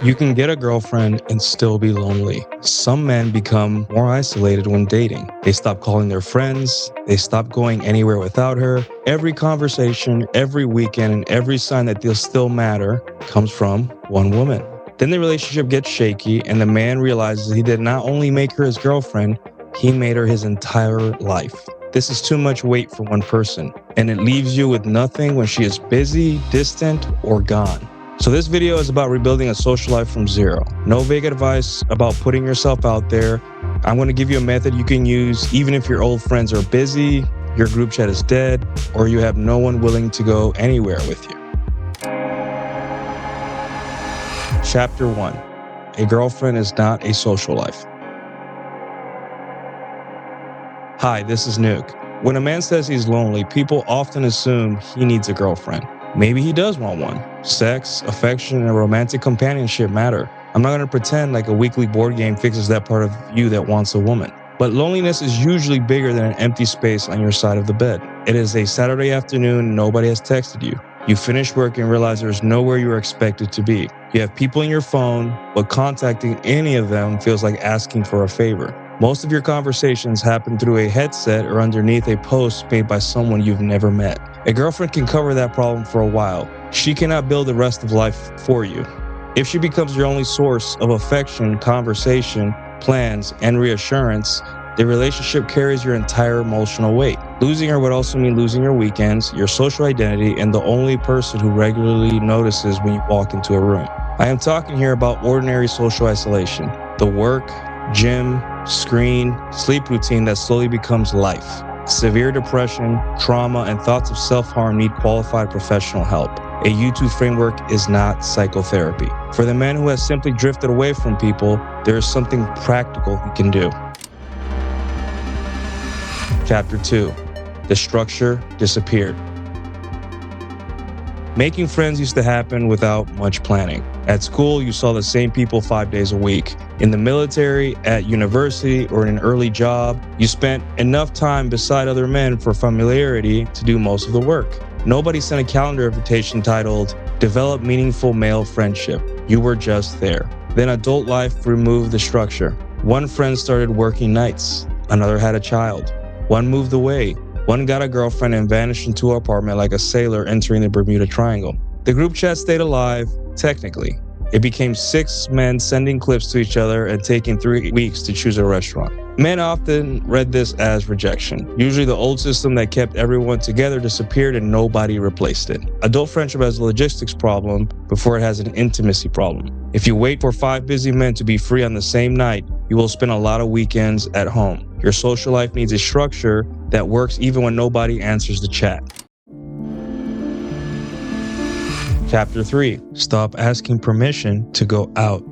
You can get a girlfriend and still be lonely. Some men become more isolated when dating. They stop calling their friends. They stop going anywhere without her. Every conversation, every weekend, and every sign that they'll still matter comes from one woman. Then the relationship gets shaky, and the man realizes he did not only make her his girlfriend, he made her his entire life. This is too much weight for one person, and it leaves you with nothing when she is busy, distant, or gone. So this video is about rebuilding a social life from zero. No vague advice about putting yourself out there. I'm going to give you a method you can use even if your old friends are busy, your group chat is dead, or you have no one willing to go anywhere with you. Chapter 1. A girlfriend is not a social life. Hi, this is Nuke. When a man says he's lonely, people often assume he needs a girlfriend. Maybe he does want one. Sex, affection, and romantic companionship matter. I'm not going to pretend like a weekly board game fixes that part of you that wants a woman. But loneliness is usually bigger than an empty space on your side of the bed. It is a Saturday afternoon, nobody has texted you. You finish work and realize there's nowhere you are expected to be. You have people in your phone, but contacting any of them feels like asking for a favor. Most of your conversations happen through a headset or underneath a post made by someone you've never met. A girlfriend can cover that problem for a while. She cannot build the rest of life for you. If she becomes your only source of affection, conversation, plans, and reassurance, the relationship carries your entire emotional weight. Losing her would also mean losing your weekends, your social identity, and the only person who regularly notices when you walk into a room. I am talking here about ordinary social isolation, the work, gym, screen, sleep routine that slowly becomes life. Severe depression, trauma, and thoughts of self-harm need qualified professional help. A U2 framework is not psychotherapy. For the man who has simply drifted away from people, there is something practical he can do. Chapter 2. The structure disappeared. Making friends used to happen without much planning. At school, you saw the same people 5 days a week. In the military, at university, or in an early job, you spent enough time beside other men for familiarity to do most of the work. Nobody sent a calendar invitation titled, "Develop Meaningful Male Friendship." You were just there. Then adult life removed the structure. One friend started working nights. Another had a child. One moved away. One got a girlfriend and vanished into her apartment like a sailor entering the Bermuda Triangle. The group chat stayed alive, technically. It became 6 men sending clips to each other and taking 3 weeks to choose a restaurant. Men often read this as rejection. Usually the old system that kept everyone together disappeared and nobody replaced it. Adult friendship has a logistics problem before it has an intimacy problem. If you wait for 5 busy men to be free on the same night, you will spend a lot of weekends at home. Your social life needs a structure that works even when nobody answers the chat. Chapter 3. Stop asking permission to go out.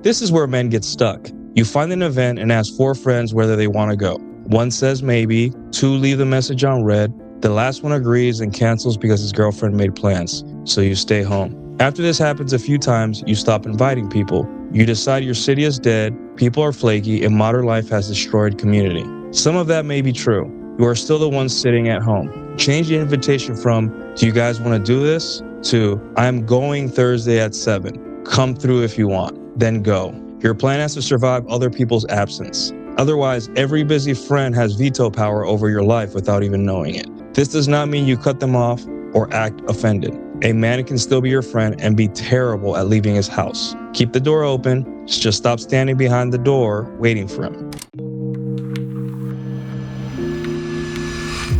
This is where men get stuck. You find an event and ask 4 friends whether they want to go. 1 says maybe, 2 leave the message on read, the last one agrees and cancels because his girlfriend made plans, so you stay home. After this happens a few times, you stop inviting people. You decide your city is dead, people are flaky, and modern life has destroyed community. Some of that may be true. You are still the one sitting at home. Change the invitation from, "Do you guys want to do this?" to, "I'm going Thursday at 7. Come through if you want." Then go. Your plan has to survive other people's absence. Otherwise, every busy friend has veto power over your life without even knowing it. This does not mean you cut them off or act offended. A man can still be your friend and be terrible at leaving his house. Keep the door open, just stop standing behind the door waiting for him.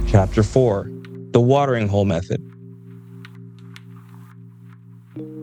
Chapter 4. The watering hole method.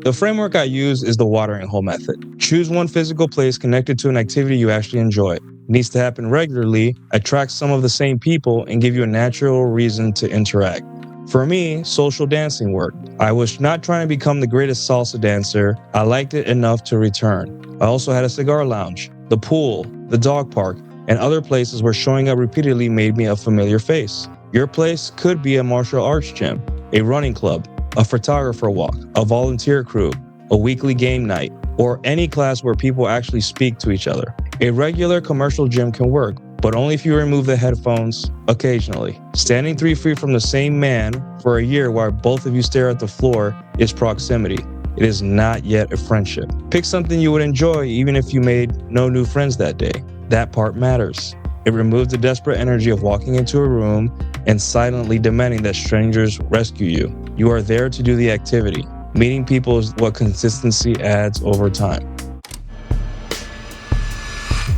The framework I use is the watering hole method. Choose one physical place connected to an activity you actually enjoy. It needs to happen regularly, attract some of the same people, and give you a natural reason to interact. For me, social dancing worked. I was not trying to become the greatest salsa dancer. I liked it enough to return. I also had a cigar lounge, the pool, the dog park, and other places where showing up repeatedly made me a familiar face. Your place could be a martial arts gym, a running club, a photographer walk, a volunteer crew, a weekly game night, or any class where people actually speak to each other. A regular commercial gym can work, but only if you remove the headphones occasionally. Standing 3 feet from the same man for a year while both of you stare at the floor is proximity. it is not yet a friendship. Pick something you would enjoy even if you made no new friends that day. That part matters. It removes the desperate energy of walking into a room and silently demanding that strangers rescue you. You are there to do the activity. Meeting people is what consistency adds over time.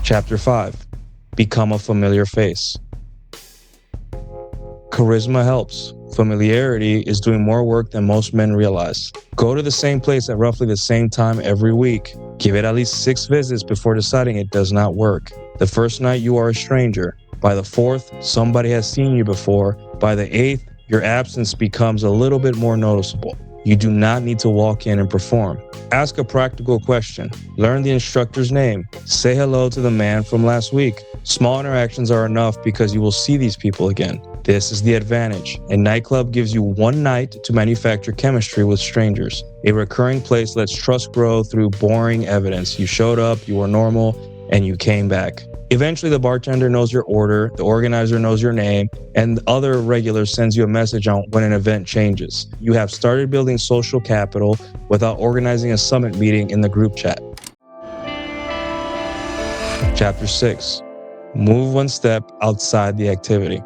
Chapter 5. Become a familiar face. Charisma helps. Familiarity is doing more work than most men realize. Go to the same place at roughly the same time every week. Give it at least 6 visits before deciding it does not work. The first night you are a stranger. By the 4th, somebody has seen you before. By the 8th, your absence becomes a little bit more noticeable. You do not need to walk in and perform. Ask a practical question. Learn the instructor's name. Say hello to the man from last week. Small interactions are enough because you will see these people again. This is the advantage. A nightclub gives you one night to manufacture chemistry with strangers. A recurring place lets trust grow through boring evidence. You showed up, you were normal, and you came back. Eventually, the bartender knows your order, the organizer knows your name, and the other regular sends you a message on when an event changes. You have started building social capital without organizing a summit meeting in the group chat. Chapter 6. Move one step outside the activity.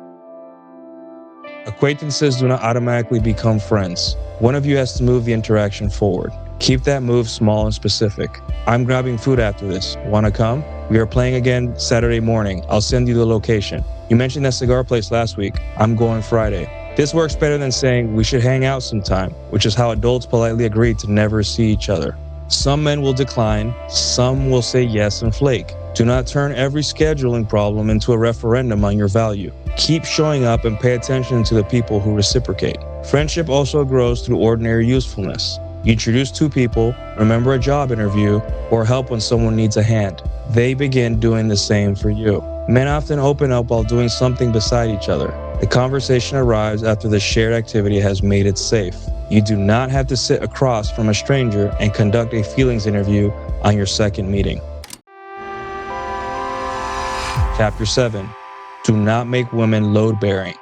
Acquaintances do not automatically become friends. One of you has to move the interaction forward. Keep that move small and specific. I'm grabbing food after this. Wanna come? We are playing again Saturday morning. I'll send you the location. You mentioned that cigar place last week. I'm going Friday. This works better than saying we should hang out sometime, which is how adults politely agree to never see each other. Some men will decline, some will say yes and flake. Do not turn every scheduling problem into a referendum on your value. Keep showing up and pay attention to the people who reciprocate. Friendship also grows through ordinary usefulness. You introduce 2 people, remember a job interview, or help when someone needs a hand. They begin doing the same for you. Men often open up while doing something beside each other. The conversation arrives after the shared activity has made it safe. You do not have to sit across from a stranger and conduct a feelings interview on your second meeting. Chapter 7. Do not make women load-bearing.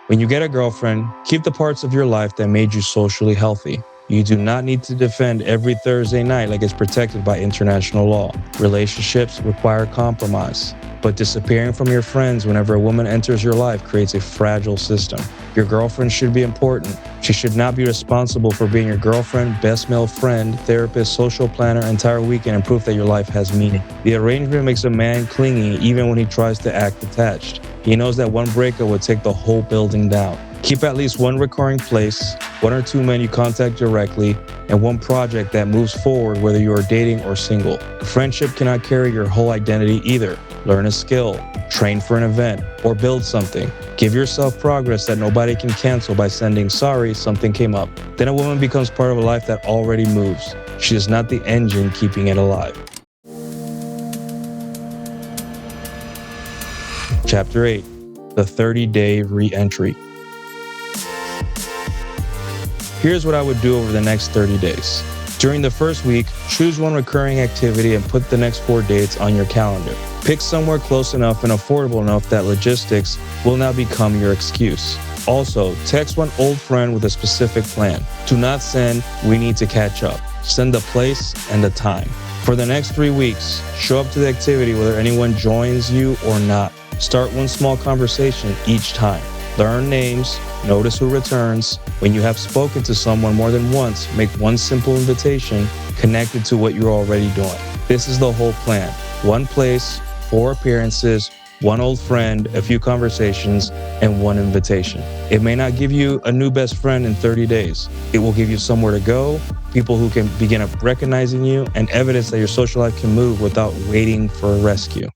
When you get a girlfriend, keep the parts of your life that made you socially healthy. You do not need to defend every Thursday night like it's protected by international law. Relationships require compromise. But disappearing from your friends whenever a woman enters your life creates a fragile system. Your girlfriend should be important. She should not be responsible for being your girlfriend, best male friend, therapist, social planner, entire weekend, and proof that your life has meaning. The arrangement makes a man clingy even when he tries to act attached. He knows that one breakup would take the whole building down. Keep at least one recurring place, 1 or 2 men you contact directly, and one project that moves forward whether you are dating or single. A friendship cannot carry your whole identity either. Learn a skill, train for an event, or build something. Give yourself progress that nobody can cancel by sending sorry, something came up. Then a woman becomes part of a life that already moves. She is not the engine keeping it alive. Chapter 8. The 30-day Reentry. Here's what I would do over the next 30 days. During the first week, choose one recurring activity and put the next 4 dates on your calendar. Pick somewhere close enough and affordable enough that logistics will not become your excuse. Also, text one old friend with a specific plan. Do not send, "We need to catch up." Send the place and the time. For the next 3 weeks, show up to the activity whether anyone joins you or not. Start one small conversation each time. Learn names, notice who returns. When you have spoken to someone more than once, make one simple invitation connected to what you're already doing. This is the whole plan. One place, 4 appearances, one old friend, a few conversations, and one invitation. It may not give you a new best friend in 30 days. It will give you somewhere to go, people who can begin recognizing you, and evidence that your social life can move without waiting for a rescue.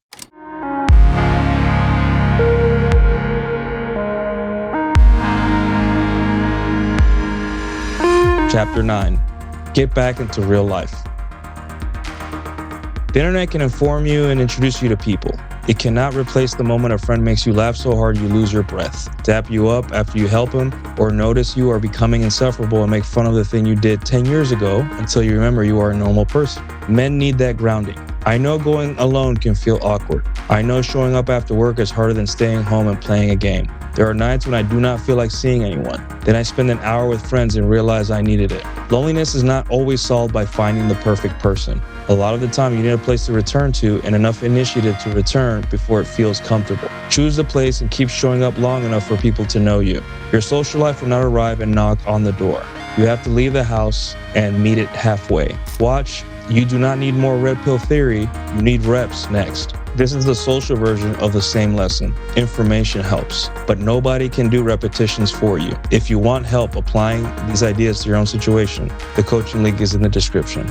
Chapter 9. Get back into real life. The internet can inform you and introduce you to people. It cannot replace the moment a friend makes you laugh so hard you lose your breath, dap you up after you help him, or notice you are becoming insufferable and make fun of the thing you did 10 years ago until you remember you are a normal person. Men need that grounding. I know going alone can feel awkward. I know showing up after work is harder than staying home and playing a game. There are nights when I do not feel like seeing anyone. Then I spend an hour with friends and realize I needed it. Loneliness is not always solved by finding the perfect person. A lot of the time you need a place to return to and enough initiative to return before it feels comfortable. Choose the place and keep showing up long enough for people to know you. Your social life will not arrive and knock on the door. You have to leave the house and meet it halfway. Watch, you do not need more red pill theory, you need reps next. This is the social version of the same lesson. Information helps, but nobody can do repetitions for you. If you want help applying these ideas to your own situation, the coaching link is in the description.